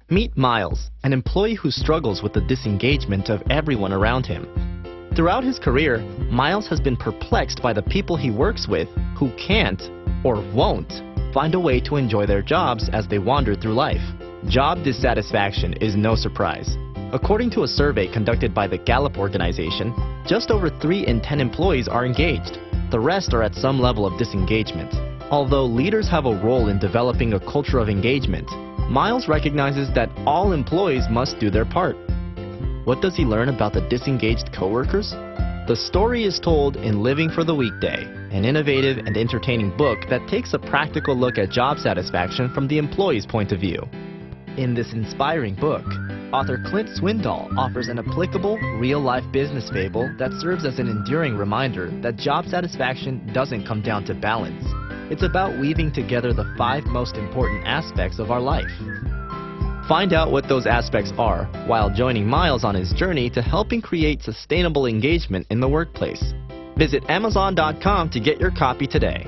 Meet Miles, an employee who struggles with the disengagement of everyone around him. Throughout his career, Miles has been perplexed by the people he works with who can't, or won't, find a way to enjoy their jobs as they wander through life. Job dissatisfaction is no surprise. According to a survey conducted by the Gallup organization, just over 3 in 10 employees are engaged. The rest are at some level of disengagement. Although leaders have a role in developing a culture of engagement, Miles recognizes that all employees must do their part. What does he learn about the disengaged coworkers? The story is told in Living for the Weekday, an innovative and entertaining book that takes a practical look at job satisfaction from the employee's point of view. In this inspiring book, author Clint Swindall offers an applicable, real-life business fable that serves as an enduring reminder that job satisfaction doesn't come down to balance. It's about weaving together the 5 most important aspects of our life. Find out what those aspects are while joining Miles on his journey to helping create sustainable engagement in the workplace. Visit Amazon.com to get your copy today.